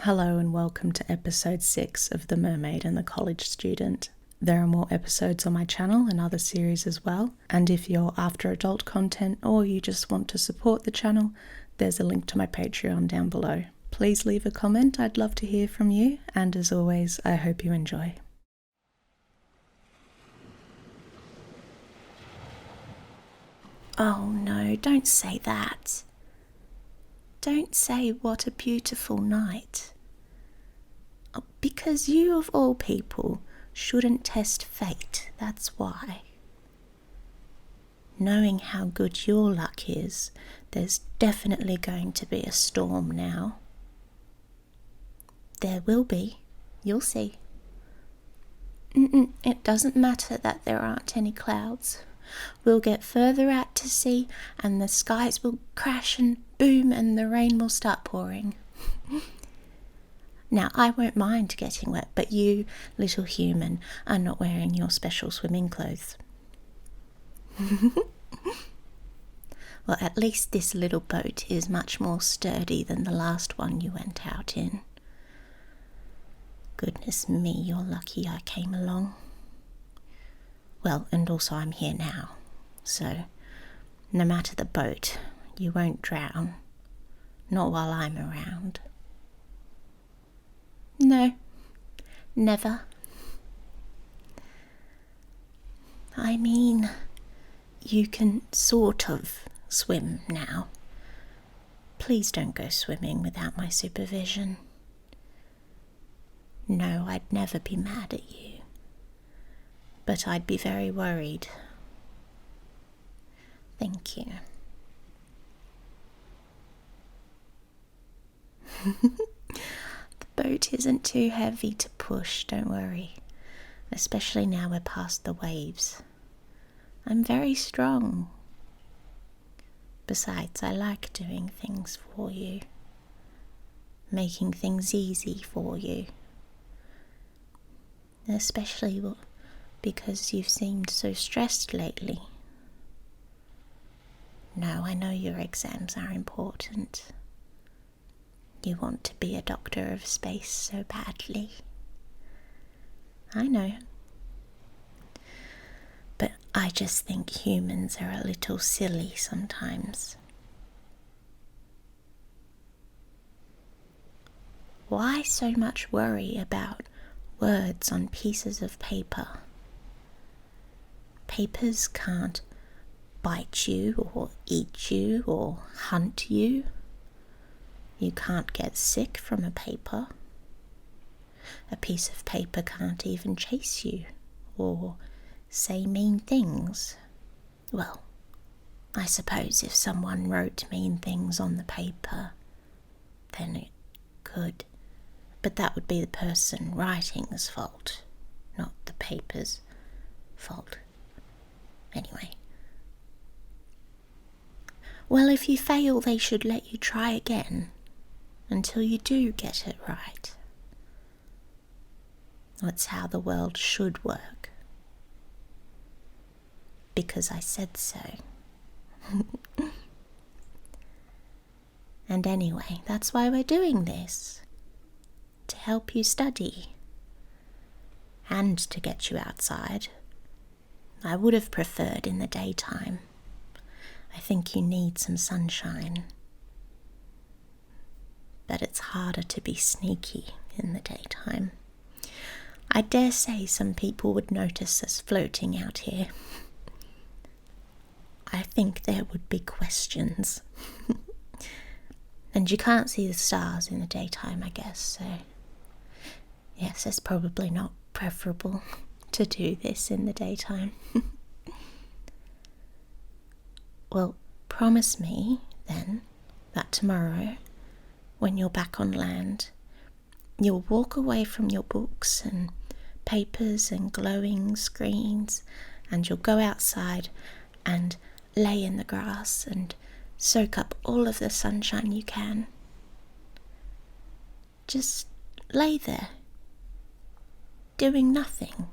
Hello and welcome to episode 6 of The Mermaid and the College Student. There are more episodes on my channel and other series as well, and if you're after adult content or you just want to support the channel, there's a link to my Patreon down below. Please leave a comment, I'd love to hear from you, and as always, I hope you enjoy. Oh no, don't say that. Don't say what a beautiful night. Because you, of all people, shouldn't test fate, that's why. Knowing how good your luck is, there's definitely going to be a storm now. There will be, you'll see. It doesn't matter that there aren't any clouds. We'll get further out to sea and the skies will crash and boom and the rain will start pouring. Now, I won't mind getting wet, but you, little human, are not wearing your special swimming clothes. Well, at least this little boat is much more sturdy than the last one you went out in. Goodness me, you're lucky I came along. Well, and also I'm here now, so no matter the boat, you won't drown. Not while I'm around. No, never. I mean, you can sort of swim now. Please don't go swimming without my supervision. No, I'd never be mad at you, but I'd be very worried. Thank you. The boat isn't too heavy to push, don't worry, especially now we're past the waves. I'm very strong. Besides, I like doing things for you, making things easy for you, especially because you've seemed so stressed lately. No, I know your exams are important. You want to be a doctor of space so badly. I know. But I just think humans are a little silly sometimes. Why so much worry about words on pieces of paper? Papers can't bite you or eat you or hunt you. You can't get sick from a paper. A piece of paper can't even chase you or say mean things. Well, I suppose if someone wrote mean things on the paper, then it could. But that would be the person writing's fault, not the paper's fault. Anyway. Well, if you fail, they should let you try again until you do get it right. That's how the world should work. Because I said so. And anyway, that's why we're doing this. To help you study. And to get you outside. I would have preferred in the daytime. I think you need some sunshine. But it's harder to be sneaky in the daytime. I dare say some people would notice us floating out here. I think there would be questions. And you can't see the stars in the daytime, I guess, so yes, it's probably not preferable to do this in the daytime. Well, promise me, then, that tomorrow, when you're back on land, you'll walk away from your books and papers and glowing screens, and you'll go outside and lay in the grass and soak up all of the sunshine you can. Just lay there, doing nothing.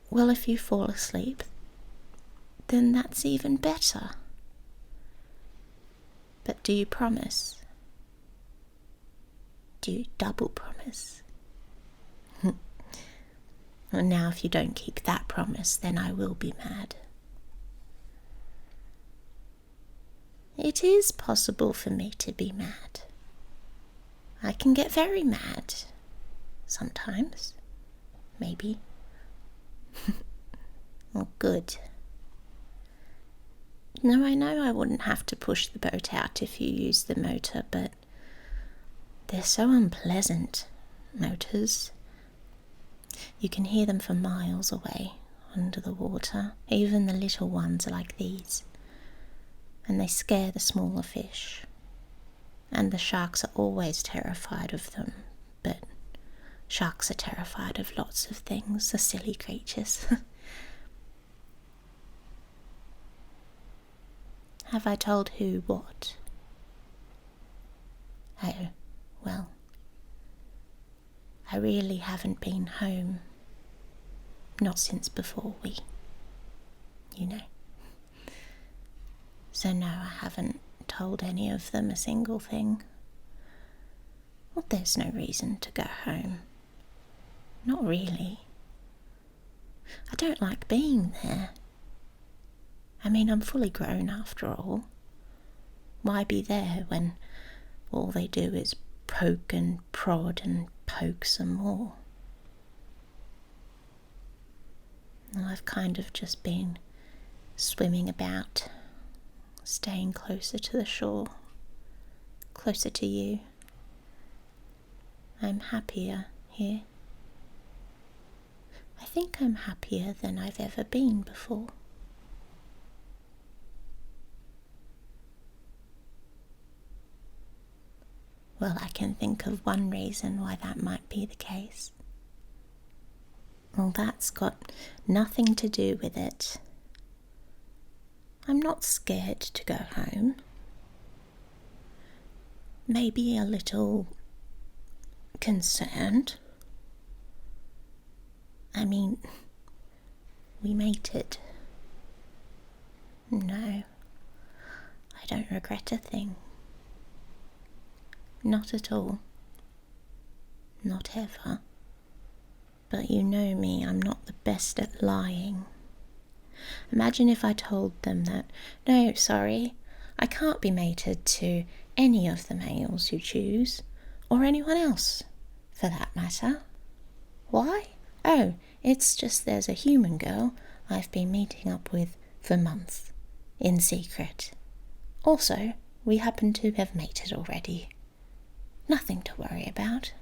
Well, if you fall asleep, then that's even better. But do you promise? do double promise. And now if you don't keep that promise, then I will be mad. It is possible for me to be mad. I can get very mad. Sometimes. Maybe. Oh, good. No, I know I wouldn't have to push the boat out if you use the motor, but they're so unpleasant, motors. You can hear them for miles away, under the water, even the little ones like these. And they scare the smaller fish. And the sharks are always terrified of them, but sharks are terrified of lots of things, the silly creatures. Have I told who what? Oh, well, I really haven't been home. Not since before we, So no, I haven't told any of them a single thing. Well, there's no reason to go home. Not really. I don't like being there. I mean, I'm fully grown after all. Why be there when all they do is poke and prod and poke some more? I've kind of just been swimming about, staying closer to the shore, closer to you. I'm happier here. I think I'm happier than I've ever been before. Well, I can think of one reason why that might be the case. Well, that's got nothing to do with it. I'm not scared to go home. Maybe a little concerned. I mean, we mated. No, I don't regret a thing. Not at all. Not ever. But you know me, I'm not the best at lying. Imagine if I told them that, no, sorry, I can't be mated to any of the males you choose, or anyone else, for that matter. Why? Oh, it's just there's a human girl I've been meeting up with for months, in secret. Also, we happen to have mated already. Nothing to worry about.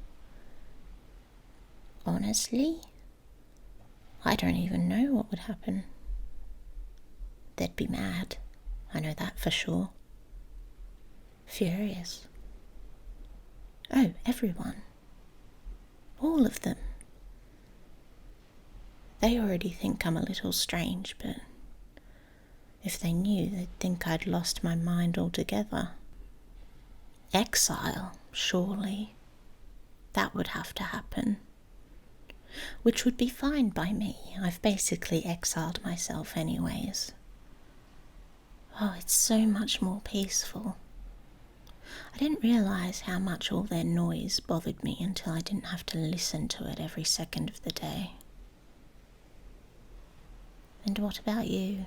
Honestly, I don't even know what would happen. They'd be mad, I know that for sure. Furious. Oh, everyone. All of them. They already think I'm a little strange, but if they knew, they'd think I'd lost my mind altogether. Exile, surely. That would have to happen. Which would be fine by me. I've basically exiled myself anyways. Oh, it's so much more peaceful. I didn't realise how much all their noise bothered me until I didn't have to listen to it every second of the day. And what about you?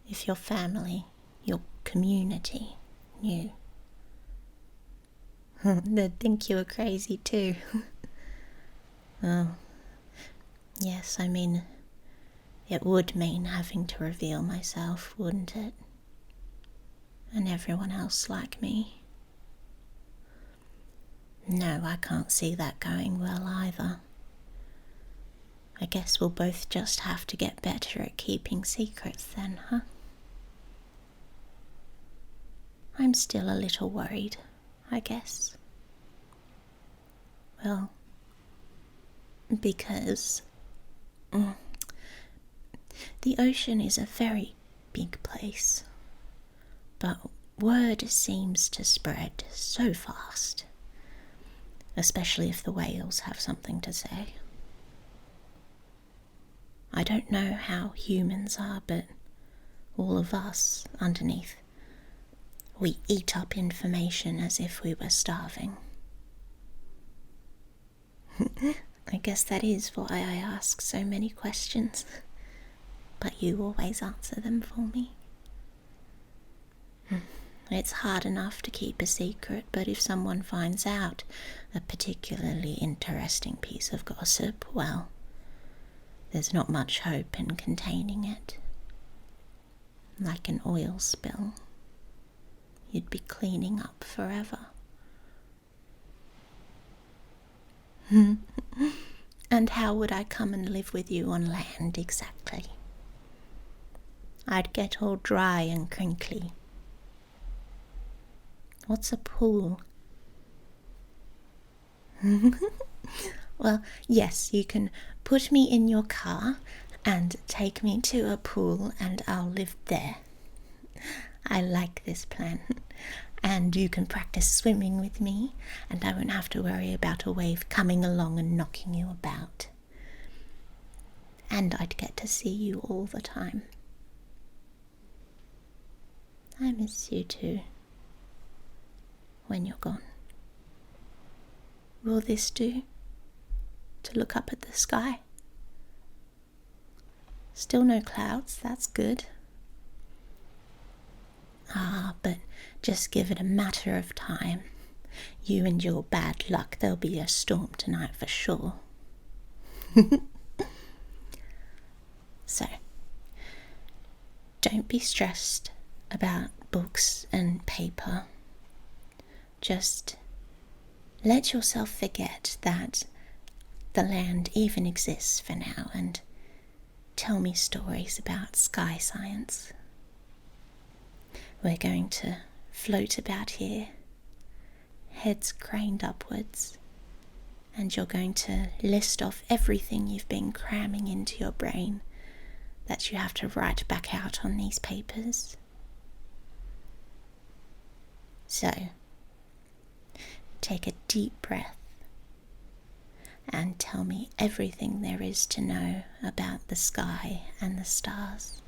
If your family, your community, knew, they'd think you were crazy too. Oh, yes, I mean, it would mean having to reveal myself, wouldn't it? And everyone else like me. No, I can't see that going well either. I guess we'll both just have to get better at keeping secrets then, huh? I'm still a little worried, I guess. Well, because the ocean is a very big place, but word seems to spread so fast, especially if the whales have something to say. I don't know how humans are, but all of us underneath We eat up information as if we were starving. I guess that is why I ask so many questions, but you always answer them for me. It's hard enough to keep a secret, but if someone finds out a particularly interesting piece of gossip, well, there's not much hope in containing it. Like an oil spill, you'd be cleaning up forever. And how would I come and live with you on land exactly? I'd get all dry and crinkly. What's a pool? Well, yes, you can put me in your car and take me to a pool and I'll live there. I like this plan. And you can practice swimming with me, and I won't have to worry about a wave coming along and knocking you about. And I'd get to see you all the time. I miss you too, when you're gone. Will this do? To look up at the sky? Still no clouds, that's good. But just give it a matter of time. You and your bad luck, there'll be a storm tonight for sure. So, don't be stressed about books and paper. Just let yourself forget that the land even exists for now and tell me stories about sky science. We're going to float about here, heads craned upwards, and you're going to list off everything you've been cramming into your brain that you have to write back out on these papers. So, take a deep breath and tell me everything there is to know about the sky and the stars.